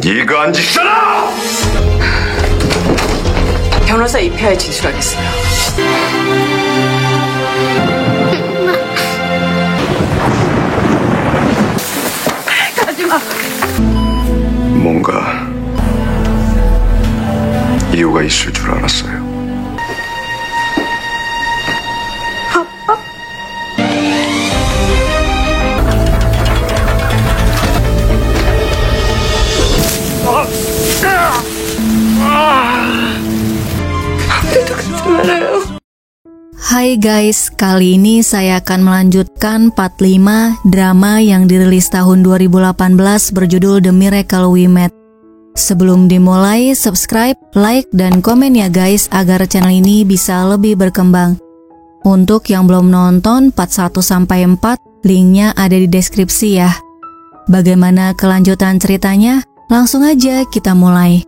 네가 안 지잖아! 변호사 입회하에 진술하겠어요. 가지마. 뭔가 이유가 있을 줄 알았어요. Hai guys, kali ini saya akan melanjutkan part 5 drama yang dirilis tahun 2018 berjudul The Miracle We Met. Sebelum dimulai, subscribe, like, dan komen ya guys agar channel ini bisa lebih berkembang. Untuk yang belum nonton part 1-4, linknya ada di deskripsi ya. Bagaimana kelanjutan ceritanya? Langsung aja kita mulai.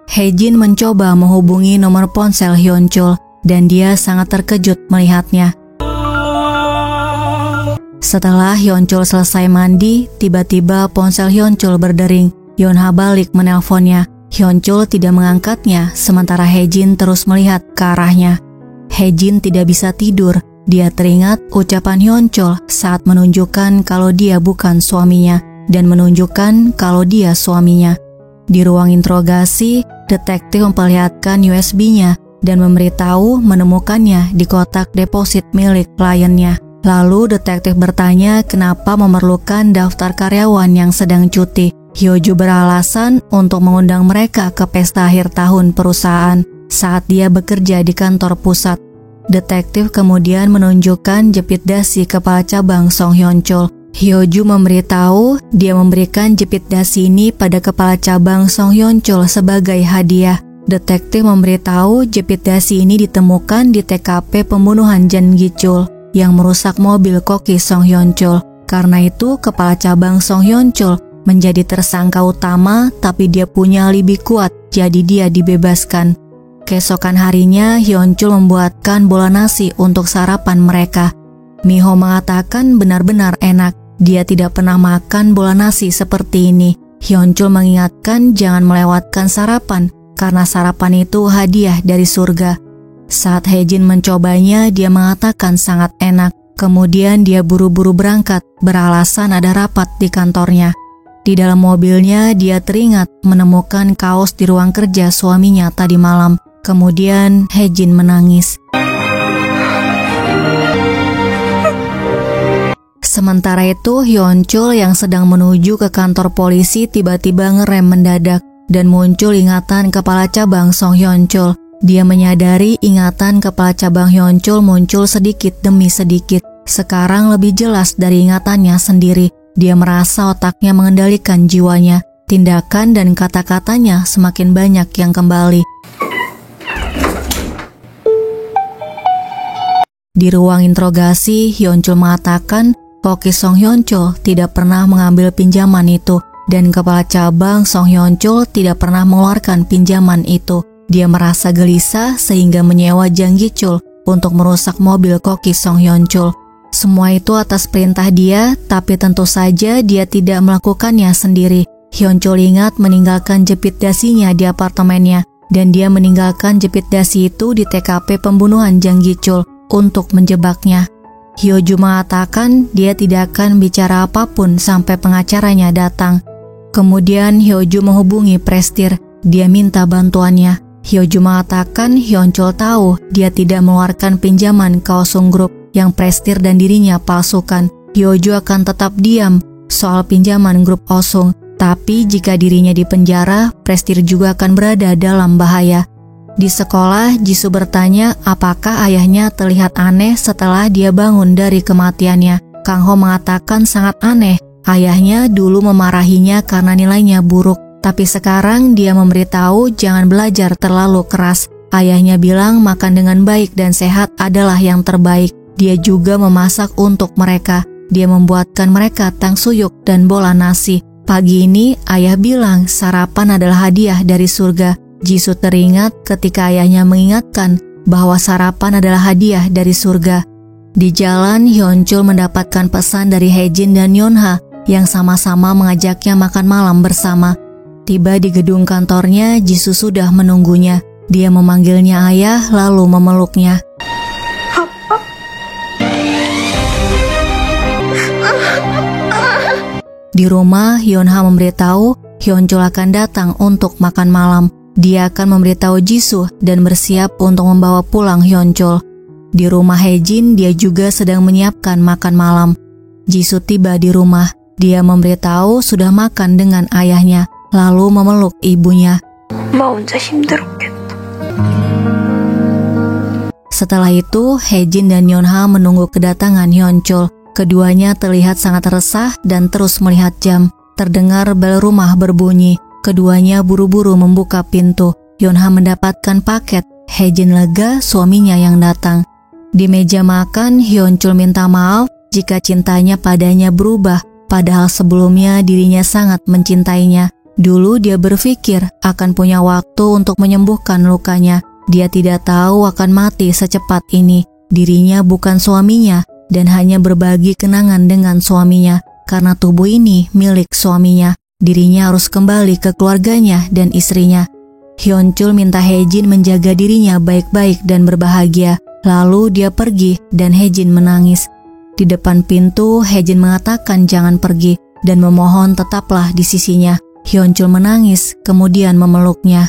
Hae-jin mencoba menghubungi nomor ponsel Hyun-chul dan dia sangat terkejut melihatnya. Setelah Hyun-chul selesai mandi, tiba-tiba ponsel Hyun-chul berdering. Yonha balik menelponnya. Hyun-chul tidak mengangkatnya, sementara Hae-jin terus melihat ke arahnya. Hae-jin tidak bisa tidur. Dia teringat ucapan Hyun-chul saat menunjukkan kalau dia bukan suaminya dan menunjukkan kalau dia suaminya. Di ruang interogasi, detektif memperlihatkan USB-nya dan memberitahu menemukannya di kotak deposit milik kliennya. Lalu detektif bertanya kenapa memerlukan daftar karyawan yang sedang cuti. Hyo-ju beralasan untuk mengundang mereka ke pesta akhir tahun perusahaan saat dia bekerja di kantor pusat. Detektif kemudian menunjukkan jepit dasi kepala cabang Song Hyun-chul. Hyo-ju memberitahu dia memberikan jepit dasi ini pada kepala cabang Song Hyun-chul sebagai hadiah. Detektif memberitahu jepit dasi ini ditemukan di TKP pembunuhan Jang Gi-chul yang merusak mobil koki Song Hyun-chul. Karena itu kepala cabang Song Hyun-chul menjadi tersangka utama, tapi dia punya alibi kuat, jadi dia dibebaskan. Keesokan harinya Hyun-chul membuatkan bola nasi untuk sarapan mereka. Miho mengatakan benar-benar enak. Dia tidak pernah makan bola nasi seperti ini. Hyun-chul mengingatkan jangan melewatkan sarapan, karena sarapan itu hadiah dari surga. Saat Hae-jin mencobanya, dia mengatakan sangat enak. Kemudian dia buru-buru berangkat, beralasan ada rapat di kantornya. Di dalam mobilnya, dia teringat menemukan kaos di ruang kerja suaminya tadi malam. Kemudian Hae-jin menangis. Sementara itu, Hyun-chul yang sedang menuju ke kantor polisi tiba-tiba ngerem mendadak dan muncul ingatan kepala cabang Song Hyun-chul. Dia menyadari ingatan kepala cabang Hyun-chul muncul sedikit demi sedikit. Sekarang lebih jelas dari ingatannya sendiri. Dia merasa otaknya mengendalikan jiwanya. Tindakan dan kata-katanya semakin banyak yang kembali. Di ruang interogasi, Hyun-chul mengatakan koki Song Hyun-chul tidak pernah mengambil pinjaman itu dan kepala cabang Song Hyun-chul tidak pernah mengeluarkan pinjaman itu. Dia merasa gelisah sehingga menyewa Jang Gi-chul untuk merusak mobil koki Song Hyun-chul. Semua itu atas perintah dia, tapi tentu saja dia tidak melakukannya sendiri. Hyun-chul ingat meninggalkan jepit dasinya di apartemennya dan dia meninggalkan jepit dasi itu di TKP pembunuhan Jang Gi-chul untuk menjebaknya. Hyo-ju mengatakan dia tidak akan bicara apapun sampai pengacaranya datang. Kemudian Hyo-ju menghubungi Prestir. Dia minta bantuannya. Hyo-ju mengatakan Hyun-chul tahu dia tidak mengeluarkan pinjaman ke Osung Group yang Prestir dan dirinya palsukan. Hyo-ju akan tetap diam soal pinjaman grup Osung. Tapi jika dirinya dipenjara, Prestir juga akan berada dalam bahaya. Di sekolah, Jisoo bertanya apakah ayahnya terlihat aneh setelah dia bangun dari kematiannya. Kang Ho mengatakan sangat aneh. Ayahnya dulu memarahinya karena nilainya buruk, tapi sekarang dia memberitahu jangan belajar terlalu keras. Ayahnya bilang makan dengan baik dan sehat adalah yang terbaik. Dia juga memasak untuk mereka. Dia membuatkan mereka tangsuyuk dan bola nasi. Pagi ini ayah bilang sarapan adalah hadiah dari surga. Jisoo teringat ketika ayahnya mengingatkan bahwa sarapan adalah hadiah dari surga. Di jalan, Hyun-chul mendapatkan pesan dari Hae-jin dan Yonha yang sama-sama mengajaknya makan malam bersama. Tiba di gedung kantornya, Jisoo sudah menunggunya. Dia memanggilnya ayah lalu memeluknya. Di rumah, Hyunha memberitahu Hyunchul akan datang untuk makan malam. Dia akan memberitahu Jisoo dan bersiap untuk membawa pulang Hyunchul. Di rumah Haejin, dia juga sedang menyiapkan makan malam. Jisoo tiba di rumah. Dia memberitahu sudah makan dengan ayahnya, lalu memeluk ibunya. Setelah itu, Haejin dan Hyunha menunggu kedatangan Hyunchul. Keduanya terlihat sangat resah dan terus melihat jam. Terdengar bel rumah berbunyi. Keduanya buru-buru membuka pintu. Hyunha mendapatkan paket. Haejin lega suaminya yang datang. Di meja makan, Hyunchul minta maaf jika cintanya padanya berubah. Padahal sebelumnya dirinya sangat mencintainya. Dulu dia berpikir akan punya waktu untuk menyembuhkan lukanya. Dia tidak tahu akan mati secepat ini. Dirinya bukan suaminya dan hanya berbagi kenangan dengan suaminya. Karena tubuh ini milik suaminya, dirinya harus kembali ke keluarganya dan istrinya. Hyunchul minta Haejin menjaga dirinya baik-baik dan berbahagia. Lalu dia pergi dan Haejin menangis. Di depan pintu, Haejin mengatakan jangan pergi dan memohon tetaplah di sisinya. Hyunchul menangis, kemudian memeluknya.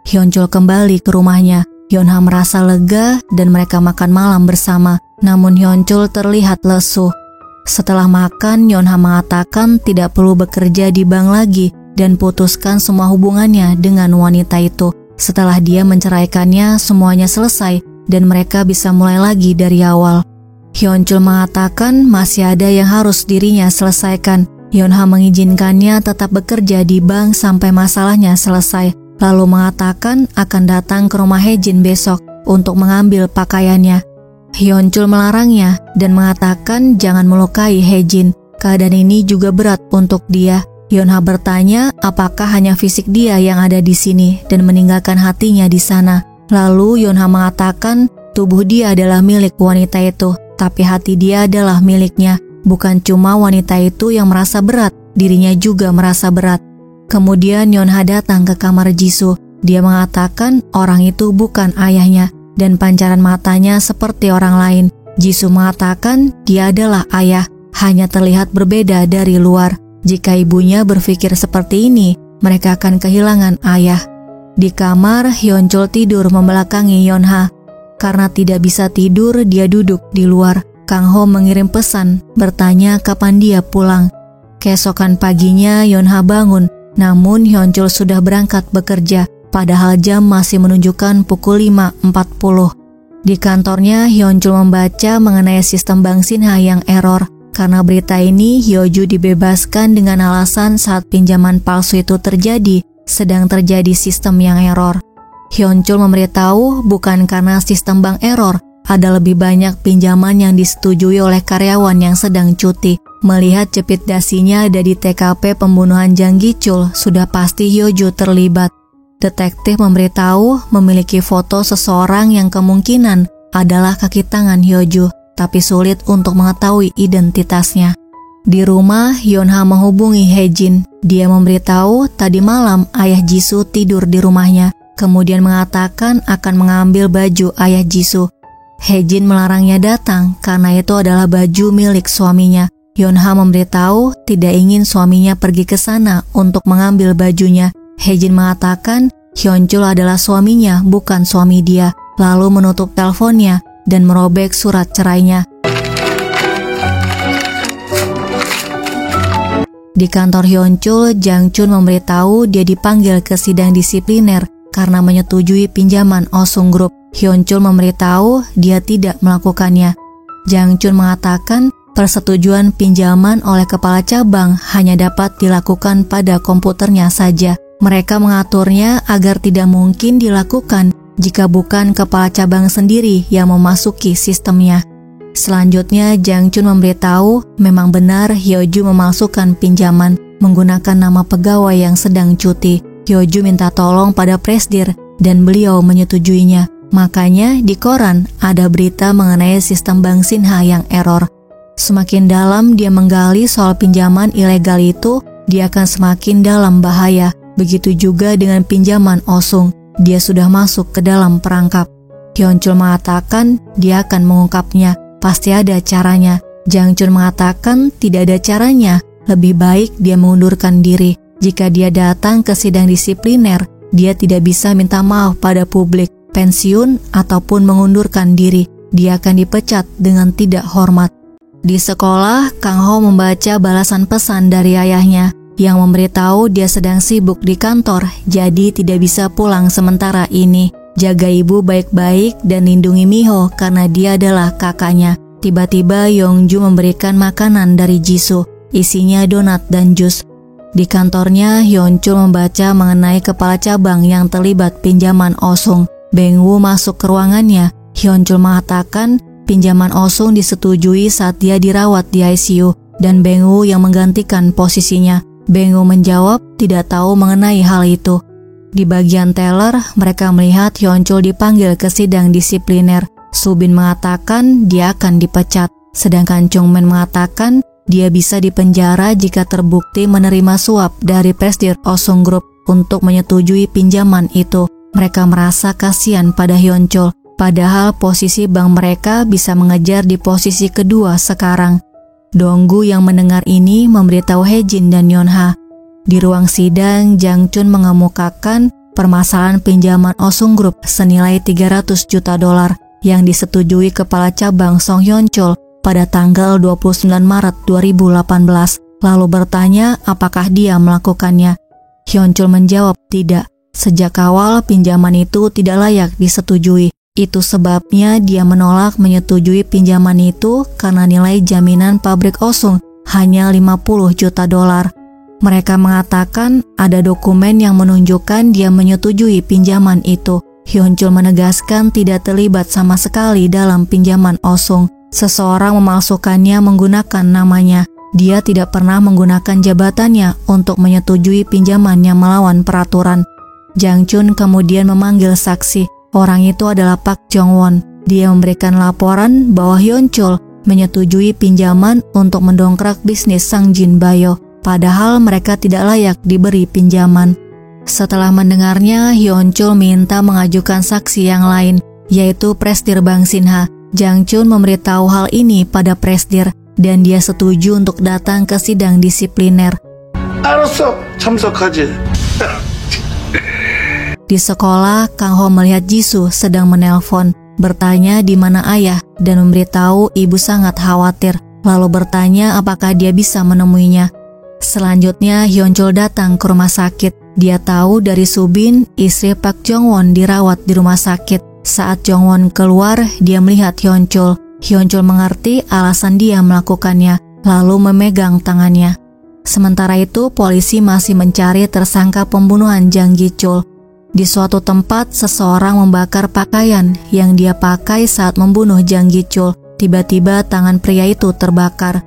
Hyunchul kembali ke rumahnya. Hyunha merasa lega dan mereka makan malam bersama. Namun Hyunchul terlihat lesu. Setelah makan, Hyunha mengatakan tidak perlu bekerja di bank lagi dan putuskan semua hubungannya dengan wanita itu. Setelah dia menceraikannya, semuanya selesai dan mereka bisa mulai lagi dari awal. Hyunchul mengatakan masih ada yang harus dirinya selesaikan. Hyunha mengizinkannya tetap bekerja di bank sampai masalahnya selesai. Lalu mengatakan akan datang ke rumah Haejin besok untuk mengambil pakaiannya. Hyunchul melarangnya dan mengatakan jangan melukai Haejin. Keadaan ini juga berat untuk dia. Hyunha bertanya apakah hanya fisik dia yang ada di sini dan meninggalkan hatinya di sana. Lalu Hyunha mengatakan tubuh dia adalah milik wanita itu, tapi hati dia adalah miliknya. Bukan cuma wanita itu yang merasa berat, dirinya juga merasa berat. Kemudian Hyunha datang ke kamar Jisoo. Dia mengatakan orang itu bukan ayahnya dan pancaran matanya seperti orang lain. Jisoo mengatakan dia adalah ayah, hanya terlihat berbeda dari luar. Jika ibunya berpikir seperti ini, mereka akan kehilangan ayah. Di kamar, Hyunchul tidur membelakangi Hyunha. Karena tidak bisa tidur, dia duduk di luar. Kang Ho mengirim pesan, bertanya kapan dia pulang. Keesokan paginya, Hyunha bangun, namun Hyunchul sudah berangkat bekerja. Padahal jam masih menunjukkan pukul 5.40. Di kantornya, Hyunchul membaca mengenai sistem Bank Shinha yang error. Karena berita ini, Hyoju dibebaskan dengan alasan saat pinjaman palsu itu terjadi, sedang terjadi sistem yang error. Hyunchul memberitahu bukan karena sistem bank error, ada lebih banyak pinjaman yang disetujui oleh karyawan yang sedang cuti. Melihat jepit dasinya ada di TKP pembunuhan Jang Gi-chul, sudah pasti Hyoju terlibat. Detektif memberitahu memiliki foto seseorang yang kemungkinan adalah kaki tangan Hyoju, tapi sulit untuk mengetahui identitasnya. Di rumah, Hyunha menghubungi Haejin. Dia memberitahu tadi malam ayah Jisoo tidur di rumahnya, kemudian mengatakan akan mengambil baju ayah Jisoo. Haejin melarangnya datang karena itu adalah baju milik suaminya. Hyunha memberitahu tidak ingin suaminya pergi ke sana untuk mengambil bajunya. Haejin mengatakan Hyunchul adalah suaminya, bukan suami dia, lalu menutup teleponnya dan merobek surat cerainya. Di kantor Hyunchul, Jang Chun memberitahu dia dipanggil ke sidang disipliner karena menyetujui pinjaman Osung Group. Hyunchul memberitahu dia tidak melakukannya. Jang Chun mengatakan persetujuan pinjaman oleh kepala cabang hanya dapat dilakukan pada komputernya saja. Mereka mengaturnya agar tidak mungkin dilakukan jika bukan kepala cabang sendiri yang memasuki sistemnya. Selanjutnya, Jang Chun memberitahu memang benar Hyoju memalsukan pinjaman menggunakan nama pegawai yang sedang cuti. Hyoju minta tolong pada presidir dan beliau menyetujuinya. Makanya di koran ada berita mengenai sistem Bank Shinha yang error. Semakin dalam dia menggali soal pinjaman ilegal itu, dia akan semakin dalam bahaya. Begitu juga dengan pinjaman Osung, dia sudah masuk ke dalam perangkap. Hyun-chul mengatakan dia akan mengungkapnya, pasti ada caranya. Jang-chun mengatakan tidak ada caranya, lebih baik dia mengundurkan diri. Jika dia datang ke sidang disipliner, dia tidak bisa minta maaf pada publik, pensiun ataupun mengundurkan diri. Dia akan dipecat dengan tidak hormat. Di sekolah, Kang Ho membaca balasan pesan dari ayahnya yang memberitahu dia sedang sibuk di kantor, jadi tidak bisa pulang sementara ini. Jaga ibu baik-baik dan lindungi Miho karena dia adalah kakaknya. Tiba-tiba Yongju memberikan makanan dari Jisoo, isinya donat dan jus. Di kantornya, Hyun-chul membaca mengenai kepala cabang yang terlibat pinjaman Osung. Beng-woo masuk ke ruangannya. Hyun-chul mengatakan pinjaman Osung disetujui saat dia dirawat di ICU dan Beng-woo yang menggantikan posisinya. Beng-woo menjawab tidak tahu mengenai hal itu. Di bagian teller, mereka melihat Hyun-chul dipanggil ke sidang disipliner. Subin mengatakan dia akan dipecat, sedangkan Jongmen mengatakan dia bisa dipenjara jika terbukti menerima suap dari presidir Osung Group untuk menyetujui pinjaman itu. Mereka merasa kasihan pada Hyun-chul, padahal posisi bank mereka bisa mengejar di posisi kedua sekarang. Donggu yang mendengar ini memberitahu Hejin dan Yonha. Di ruang sidang, Jang-chun mengemukakan permasalahan pinjaman Osung Group senilai $300 juta yang disetujui kepala cabang Song Hyun-chul pada tanggal 29 Maret 2018, lalu bertanya apakah dia melakukannya. Hyun-chul menjawab tidak. Sejak awal pinjaman itu tidak layak disetujui. Itu sebabnya dia menolak menyetujui pinjaman itu karena nilai jaminan pabrik Osung hanya $50 juta. Mereka mengatakan ada dokumen yang menunjukkan dia menyetujui pinjaman itu. Hyun-chul menegaskan tidak terlibat sama sekali dalam pinjaman Osung. Seseorang memalsukannya menggunakan namanya. Dia tidak pernah menggunakan jabatannya untuk menyetujui pinjaman yang melawan peraturan. Jang-chun kemudian memanggil saksi. Orang itu adalah Pak Jong-won. Dia memberikan laporan bahwa Hyun-chul menyetujui pinjaman untuk mendongkrak bisnis Sang Jin Bayo, padahal mereka tidak layak diberi pinjaman. Setelah mendengarnya, Hyun-chul minta mengajukan saksi yang lain, yaitu Presidir Bank Sinha. Jang-chun memberitahu hal ini pada Presidir, dan dia setuju untuk datang ke sidang disipliner. 알았어, 참석하지. Di sekolah, Kang Ho melihat Jisoo sedang menelpon, bertanya di mana ayah, dan memberitahu ibu sangat khawatir, lalu bertanya apakah dia bisa menemuinya. Selanjutnya, Hyun-chul datang ke rumah sakit. Dia tahu dari Subin, istri Pak Jong-won dirawat di rumah sakit. Saat Jong-won keluar, dia melihat Hyun-chul. Hyun-chul mengerti alasan dia melakukannya, lalu memegang tangannya. Sementara itu, polisi masih mencari tersangka pembunuhan Jang Gi-chul. Di suatu tempat, seseorang membakar pakaian yang dia pakai saat membunuh Jang Gi-chul. Tiba-tiba tangan pria itu terbakar.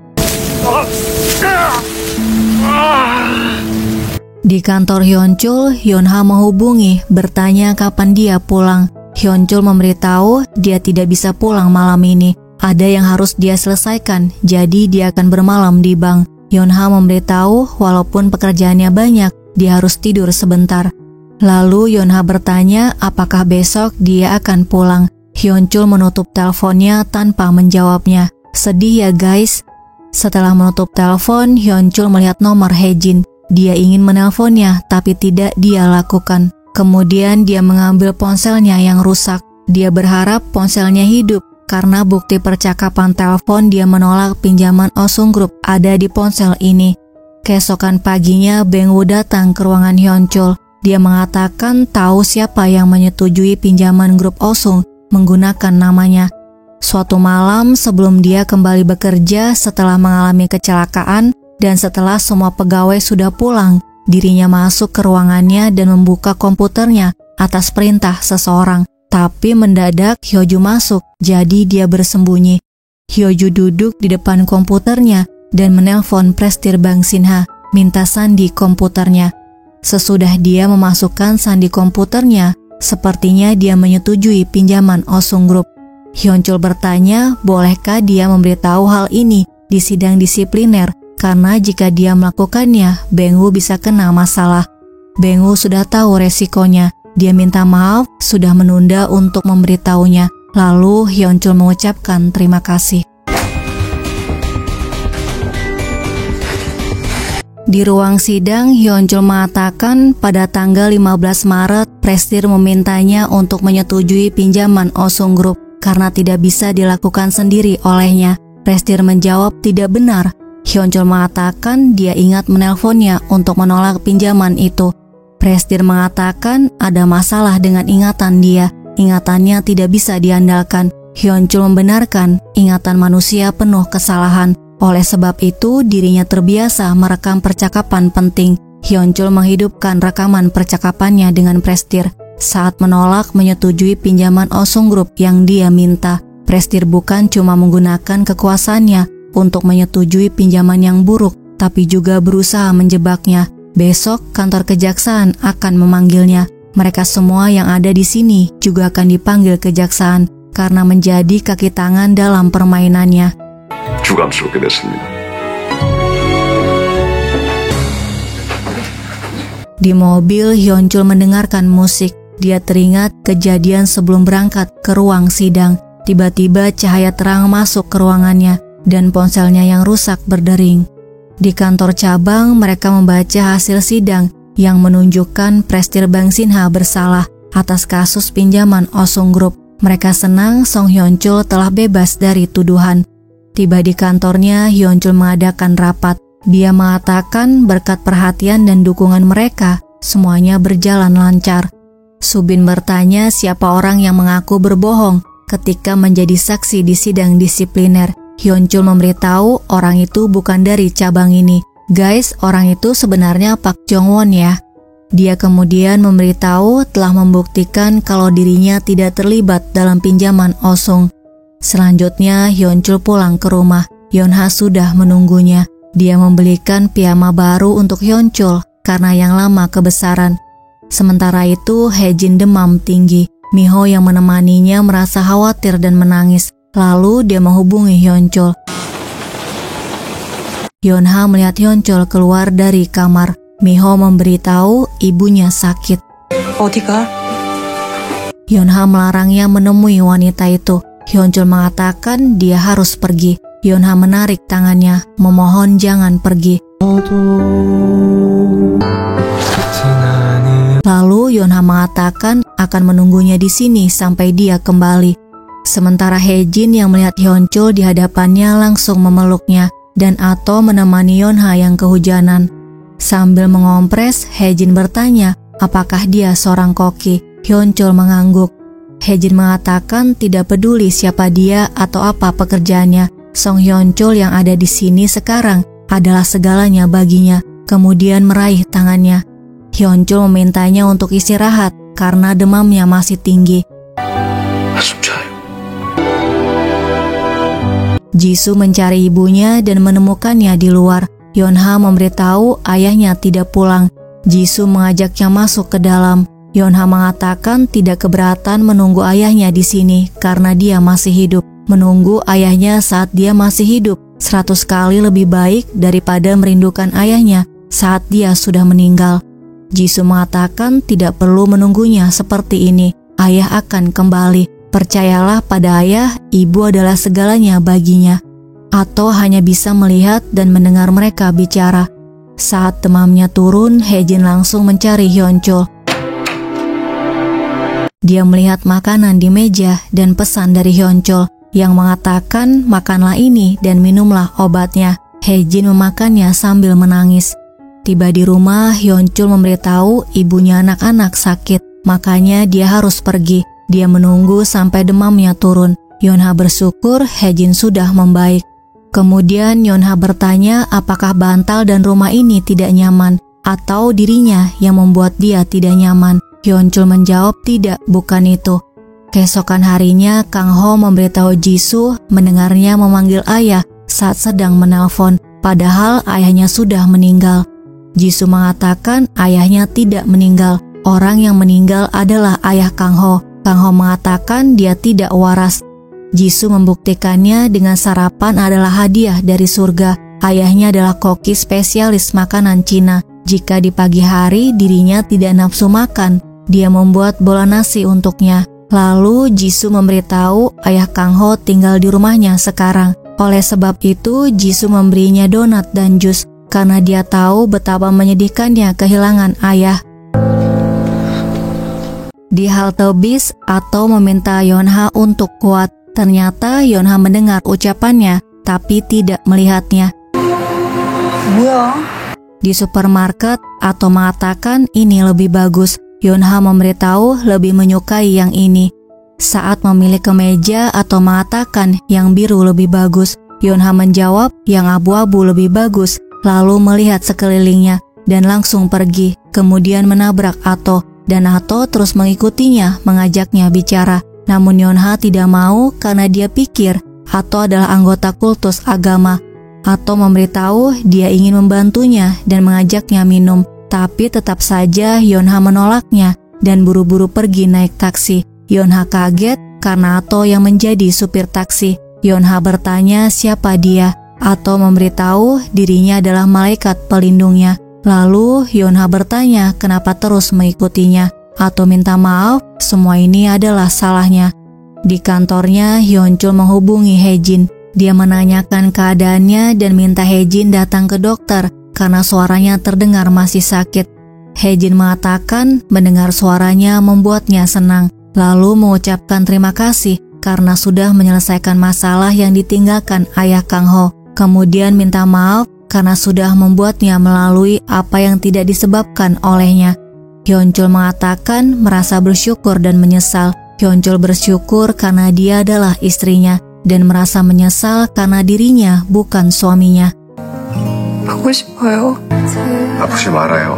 Di kantor Hyun-chul, Hyun-ha menghubungi, bertanya kapan dia pulang. Hyun-chul memberitahu dia tidak bisa pulang malam ini. Ada yang harus dia selesaikan, jadi dia akan bermalam di bank. Hyun-ha memberitahu walaupun pekerjaannya banyak, dia harus tidur sebentar. Lalu Hyun-ha bertanya apakah besok dia akan pulang. Hyun-chul menutup teleponnya tanpa menjawabnya. Sedih ya guys. Setelah menutup telepon, Hyun-chul melihat nomor Hejin. Dia ingin menelponnya, tapi tidak dia lakukan. Kemudian dia mengambil ponselnya yang rusak. Dia berharap ponselnya hidup, karena bukti percakapan telepon dia menolak pinjaman Osung Group ada di ponsel ini. Keesokan paginya, Beng-woo datang ke ruangan Hyun-chul. Dia mengatakan tahu siapa yang menyetujui pinjaman grup Osung menggunakan namanya. Suatu malam sebelum dia kembali bekerja setelah mengalami kecelakaan, dan setelah semua pegawai sudah pulang, dirinya masuk ke ruangannya dan membuka komputernya atas perintah seseorang. Tapi mendadak Hyoju masuk, jadi dia bersembunyi. Hyoju duduk di depan komputernya dan menelpon Presidir Bank Sinha, minta sandi komputernya. Sesudah dia memasukkan sandi komputernya, sepertinya dia menyetujui pinjaman Osung Group. Hyun-chul bertanya, bolehkah dia memberitahu hal ini di sidang disipliner karena jika dia melakukannya, Beng-woo bisa kena masalah. Beng-woo sudah tahu resikonya. Dia minta maaf sudah menunda untuk memberitahunya. Lalu Hyun-chul mengucapkan terima kasih. Di ruang sidang, Hyun-chul mengatakan pada tanggal 15 Maret, Prestige memintanya untuk menyetujui pinjaman Oh-sung Group karena tidak bisa dilakukan sendiri olehnya. Prestige menjawab tidak benar. Hyun-chul mengatakan dia ingat menelponnya untuk menolak pinjaman itu. Prestige mengatakan ada masalah dengan ingatan dia. Ingatannya tidak bisa diandalkan. Hyun-chul membenarkan ingatan manusia penuh kesalahan. Oleh sebab itu, dirinya terbiasa merekam percakapan penting. Hyun-chul menghidupkan rekaman percakapannya dengan Prestige saat menolak menyetujui pinjaman Oh-sung Group yang dia minta. Prestige bukan cuma menggunakan kekuasaannya untuk menyetujui pinjaman yang buruk, tapi juga berusaha menjebaknya. Besok kantor kejaksaan akan memanggilnya. Mereka semua yang ada di sini juga akan dipanggil kejaksaan karena menjadi kaki tangan dalam permainannya. 주감스럽게 됐습니다. Di mobil, Hyun-chul mendengarkan musik. Dia teringat kejadian sebelum berangkat ke ruang sidang. Tiba-tiba cahaya terang masuk ke ruangannya dan ponselnya yang rusak berdering. Di kantor cabang, mereka membaca hasil sidang yang menunjukkan Prestige Bang Sin-ha bersalah atas kasus pinjaman Oh-sung Group. Mereka senang Song Hyun-chul telah bebas dari tuduhan. Tiba di kantornya, Hyun-chul mengadakan rapat. Dia mengatakan berkat perhatian dan dukungan mereka, semuanya berjalan lancar. Subin bertanya siapa orang yang mengaku berbohong ketika menjadi saksi di sidang disipliner. Hyun-chul memberitahu orang itu bukan dari cabang ini. Guys, orang itu sebenarnya Pak Jong-won ya. Dia kemudian memberitahu telah membuktikan kalau dirinya tidak terlibat dalam pinjaman Oh-sung. Selanjutnya Hyun-chul pulang ke rumah. Yeon-ha sudah menunggunya. Dia membelikan piyama baru untuk Hyun-chul karena yang lama kebesaran. Sementara itu Hae-jin demam tinggi. Miho yang menemaninya merasa khawatir dan menangis. Lalu dia menghubungi Hyun-chul. Yeon-ha melihat Hyun-chul keluar dari kamar. Miho memberitahu ibunya sakit. 어디가? Yeon-ha melarangnya menemui wanita itu. Hyun-chul mengatakan dia harus pergi. Yeon-ha menarik tangannya, memohon jangan pergi. Lalu Yeon-ha mengatakan akan menunggunya di sini sampai dia kembali. Sementara Hae-jin yang melihat Hyun-chul di hadapannya langsung memeluknya dan Ato menemani Yeon-ha yang kehujanan. Sambil mengompres, Hae-jin bertanya apakah dia seorang koki. Hyun-chul mengangguk. Hae-jin mengatakan tidak peduli siapa dia atau apa pekerjaannya. Song Hyun-chul yang ada di sini sekarang adalah segalanya baginya. Kemudian meraih tangannya. Hyun-chul memintanya untuk istirahat karena demamnya masih tinggi. Jisoo mencari ibunya dan menemukannya di luar. Yeon-ha memberitahu ayahnya tidak pulang. Jisoo mengajaknya masuk ke dalam. Yeon-ha mengatakan tidak keberatan menunggu ayahnya di sini karena dia masih hidup. Menunggu ayahnya saat dia masih hidup 100 kali lebih baik daripada merindukan ayahnya saat dia sudah meninggal. Jisoo mengatakan tidak perlu menunggunya seperti ini. Ayah akan kembali. Percayalah pada ayah, ibu adalah segalanya baginya. Atau hanya bisa melihat dan mendengar mereka bicara. Saat demamnya turun, Hae-jin langsung mencari Hyun-chul. Dia melihat makanan di meja dan pesan dari Hyun-chul yang mengatakan makanlah ini dan minumlah obatnya. Hae-jin memakannya sambil menangis. Tiba di rumah, Hyun-chul memberitahu ibunya anak-anak sakit, makanya dia harus pergi. Dia menunggu sampai demamnya turun. Yeon-ha bersyukur Hae-jin sudah membaik. Kemudian Yeon-ha bertanya apakah bantal dan rumah ini tidak nyaman atau dirinya yang membuat dia tidak nyaman. Hyun-chul menjawab tidak, bukan itu. Keesokan harinya Kang Ho memberitahu Jisoo mendengarnya memanggil ayah saat sedang menelpon, padahal ayahnya sudah meninggal. Jisoo mengatakan ayahnya tidak meninggal. Orang yang meninggal adalah ayah Kang Ho. Kang Ho mengatakan dia tidak waras. Jisoo membuktikannya dengan sarapan adalah hadiah dari surga. Ayahnya adalah koki spesialis makanan Cina. Jika di pagi hari dirinya tidak nafsu makan, dia membuat bola nasi untuknya. Lalu Jisoo memberitahu ayah Kang Ho tinggal di rumahnya sekarang. Oleh sebab itu Jisoo memberinya donat dan jus karena dia tahu betapa menyedihkannya kehilangan ayah. Di halte bis atau meminta Yonha untuk kuat. Ternyata Yonha mendengar ucapannya tapi tidak melihatnya. Di supermarket atau mengatakan ini lebih bagus. Yonha memberitahu lebih menyukai yang ini. Saat memilih kemeja atau mengatakan yang biru lebih bagus, Yonha menjawab yang abu-abu lebih bagus, lalu melihat sekelilingnya dan langsung pergi, kemudian menabrak Ato, dan Ato terus mengikutinya, mengajaknya bicara. Namun Yonha tidak mau karena dia pikir Ato adalah anggota kultus agama. Ato memberitahu dia ingin membantunya dan mengajaknya minum, tapi tetap saja Yonha menolaknya dan buru-buru pergi naik taksi. Yonha kaget karena Ato yang menjadi supir taksi. Yonha bertanya siapa dia. Ato memberitahu dirinya adalah malaikat pelindungnya. Lalu Yonha bertanya kenapa terus mengikutinya. Ato minta maaf, semua ini adalah salahnya. Di kantornya, Hyunchul menghubungi Haejin. Dia menanyakan keadaannya dan minta Haejin datang ke dokter karena suaranya terdengar masih sakit. Haejin mengatakan mendengar suaranya membuatnya senang, lalu mengucapkan terima kasih karena sudah menyelesaikan masalah yang ditinggalkan ayah Kang Ho. Kemudian minta maaf karena sudah membuatnya melalui apa yang tidak disebabkan olehnya. Hyunchul mengatakan merasa bersyukur dan menyesal. Hyunchul bersyukur karena dia adalah istrinya dan merasa menyesal karena dirinya bukan suaminya. 보고 싶어요. 아프지 말아요.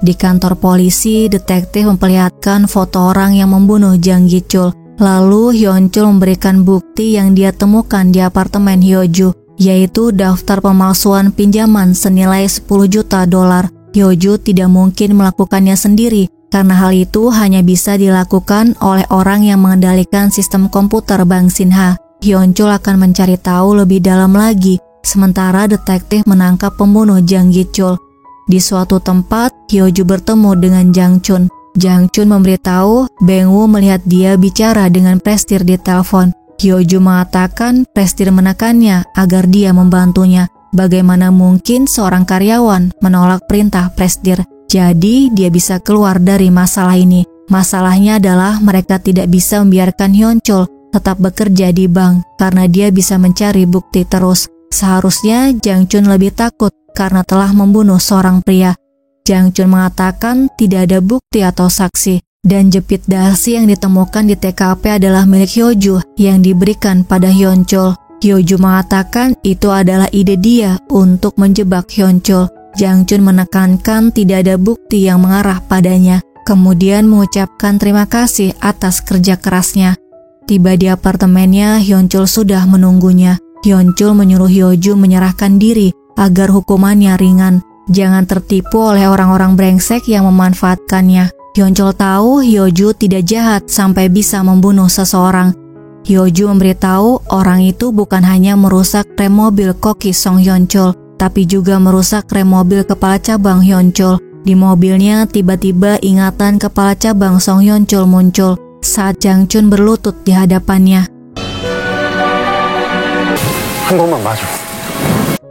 Di kantor polisi, detektif memperlihatkan foto orang yang membunuh Jang Gi-chul. Lalu Hyunchul memberikan bukti yang dia temukan di apartemen Hyoju, yaitu daftar pemalsuan pinjaman senilai $10 juta. Hyoju tidak mungkin melakukannya sendiri, karena hal itu hanya bisa dilakukan oleh orang yang mengendalikan sistem komputer Bank Shinha. Hyunchul akan mencari tahu lebih dalam lagi, sementara detektif menangkap pembunuh Jang Gi-chul. Di suatu tempat, Hyoju bertemu dengan Jang Chun. Jang Chun memberitahu Beng Woo melihat dia bicara dengan Prestir di telepon. Hyoju mengatakan Prestir menekannya agar dia membantunya. Bagaimana mungkin seorang karyawan menolak perintah Prestir? Jadi dia bisa keluar dari masalah ini. Masalahnya adalah mereka tidak bisa membiarkan Hyunchul tetap bekerja di bank karena dia bisa mencari bukti terus. Seharusnya Jang Chun lebih takut karena telah membunuh seorang pria. Jang Chun mengatakan tidak ada bukti atau saksi dan jepit dasi yang ditemukan di TKP adalah milik Hyoju yang diberikan pada Hyunchul. Hyoju mengatakan itu adalah ide dia untuk menjebak Hyunchul. Jang Chun menekankan tidak ada bukti yang mengarah padanya, kemudian mengucapkan terima kasih atas kerja kerasnya. Tiba di apartemennya, Hyunchul sudah menunggunya. Hyunchul menyuruh Hyoju menyerahkan diri agar hukumannya ringan. Jangan tertipu oleh orang-orang brengsek yang memanfaatkannya. Hyunchul tahu Hyoju tidak jahat sampai bisa membunuh seseorang. Hyoju memberitahu orang itu bukan hanya merusak rem mobil koki Song Hyunchul, tapi juga merusak rem mobil kepala cabang Hyunchul. Di mobilnya tiba-tiba ingatan kepala cabang Song Hyunchul muncul saat Jang Chun berlutut di hadapannya. 한 번만 봐줘.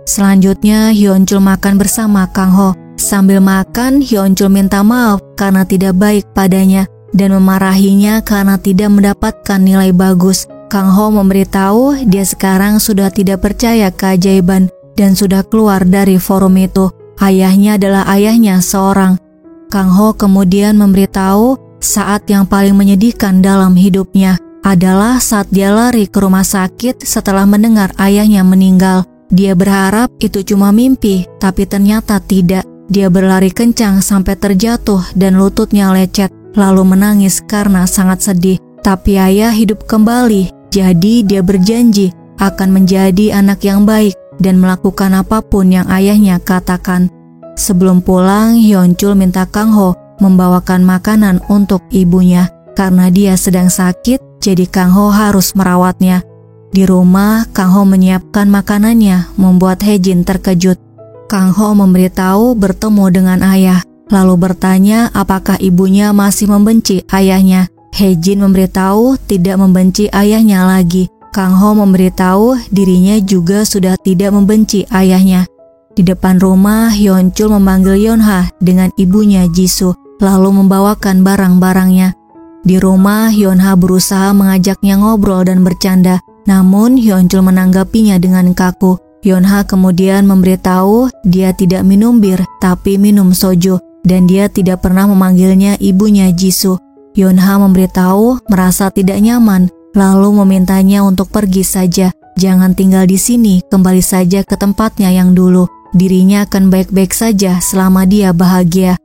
Selanjutnya Hyunchul makan bersama Kang Ho. Sambil makan, Hyunchul minta maaf karena tidak baik padanya dan memarahinya karena tidak mendapatkan nilai bagus. Kang Ho memberitahu dia sekarang sudah tidak percaya keajaiban dan sudah keluar dari forum itu. Ayahnya adalah ayahnya seorang. Kang Ho kemudian memberitahu saat yang paling menyedihkan dalam hidupnya adalah saat dia lari ke rumah sakit setelah mendengar ayahnya meninggal. Dia berharap itu cuma mimpi, tapi ternyata tidak. Dia berlari kencang sampai terjatuh dan lututnya lecet, lalu menangis karena sangat sedih. Tapi ayah hidup kembali, jadi dia berjanji akan menjadi anak yang baik dan melakukan apapun yang ayahnya katakan. Sebelum pulang, Hyunchul minta Kang Ho membawakan makanan untuk ibunya karena dia sedang sakit jadi Kang Ho harus merawatnya. Di rumah, Kang Ho menyiapkan makanannya, membuat Hae-jin terkejut. Kang Ho memberitahu bertemu dengan ayah, lalu bertanya apakah ibunya masih membenci ayahnya. Hae-jin memberitahu tidak membenci ayahnya lagi. Kang Ho memberitahu dirinya juga sudah tidak membenci ayahnya. Di depan rumah, Hyun-chul memanggil Yeon-ha dengan ibunya Jisoo, lalu membawakan barang-barangnya. Di rumah, Yeon-ha berusaha mengajaknya ngobrol dan bercanda, namun Hyun-chul menanggapinya dengan kaku. Yeon-ha kemudian memberitahu dia tidak minum bir, tapi minum soju, dan dia tidak pernah memanggilnya ibunya Jisoo. Yeon-ha memberitahu merasa tidak nyaman, lalu memintanya untuk pergi saja. Jangan tinggal di sini, kembali saja ke tempatnya yang dulu. Dirinya akan baik-baik saja selama dia bahagia.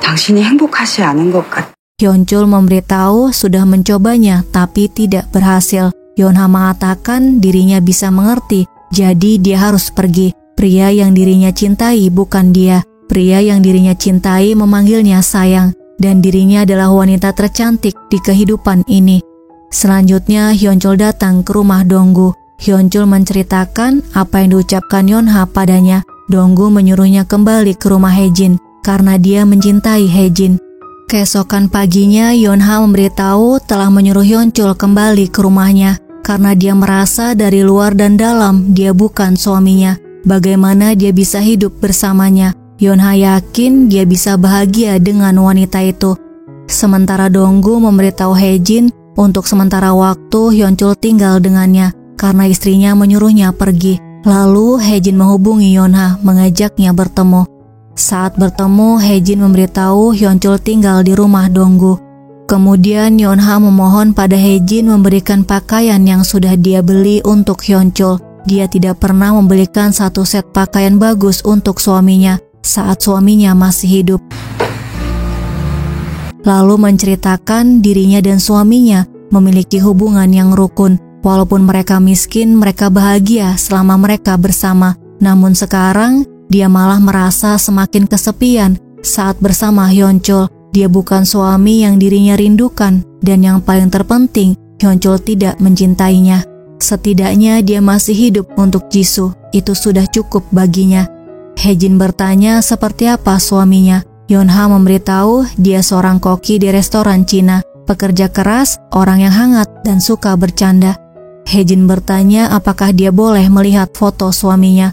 당신이 행복하지 않은 것 같아. Hyun-chul memberitahu sudah mencobanya tapi tidak berhasil. Yeon-ha mengatakan dirinya bisa mengerti, jadi dia harus pergi. Pria yang dirinya cintai bukan dia. Pria yang dirinya cintai memanggilnya sayang, dan dirinya adalah wanita tercantik di kehidupan ini. Selanjutnya Hyun-chul datang ke rumah Donggu. Hyun-chul menceritakan apa yang diucapkan Yeon-ha padanya. Donggu menyuruhnya kembali ke rumah Hae-jin karena dia mencintai Hae-jin. Keesokan paginya Yeon-ha memberitahu telah menyuruh Hyun-chul kembali ke rumahnya karena dia merasa dari luar dan dalam dia bukan suaminya. Bagaimana dia bisa hidup bersamanya? Yeon-ha yakin dia bisa bahagia dengan wanita itu. Sementara Donggu memberitahu Hae-jin untuk sementara waktu Hyun-chul tinggal dengannya karena istrinya menyuruhnya pergi. Lalu Hae-jin menghubungi Yeon-ha, mengajaknya bertemu. Saat bertemu, Hae-jin memberitahu Hyun-chul tinggal di rumah Donggu. Kemudian Yeon-ha memohon pada Hae-jin memberikan pakaian yang sudah dia beli untuk Hyun-chul. Dia tidak pernah membelikan satu set pakaian bagus untuk suaminya saat suaminya masih hidup. Lalu menceritakan dirinya dan suaminya memiliki hubungan yang rukun. Walaupun mereka miskin, mereka bahagia selama mereka bersama. Namun sekarang, dia malah merasa semakin kesepian saat bersama Hyun-chul. Dia bukan suami yang dirinya rindukan, dan yang paling terpenting, Hyun-chul tidak mencintainya. Setidaknya dia masih hidup untuk Jisoo, itu sudah cukup baginya. Hae-jin bertanya seperti apa suaminya. Yeon-ha memberitahu dia seorang koki di restoran Cina, pekerja keras, orang yang hangat, dan suka bercanda. Hae-jin bertanya apakah dia boleh melihat foto suaminya.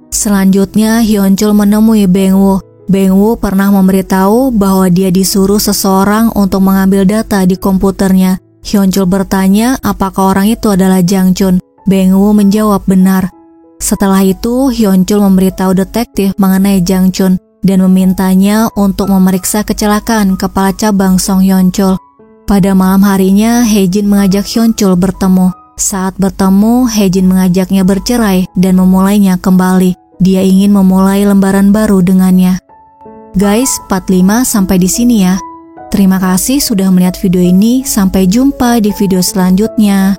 Selanjutnya Hyun-chul menemui Beng-woo. Beng-woo pernah memberitahu bahwa dia disuruh seseorang untuk mengambil data di komputernya. Hyun-chul bertanya apakah orang itu adalah Jang Chun. Beng-woo menjawab benar. Setelah itu Hyun-chul memberitahu detektif mengenai Jang Chun dan memintanya untuk memeriksa kecelakaan kepala cabang Song Hyun-chul. Pada malam harinya, Hae-jin mengajak Hyun-chul bertemu. Saat bertemu, Hae-jin mengajaknya bercerai dan memulainya kembali. Dia ingin memulai lembaran baru dengannya. Guys, part 5 sampai di sini ya. Terima kasih sudah melihat video ini. Sampai jumpa di video selanjutnya.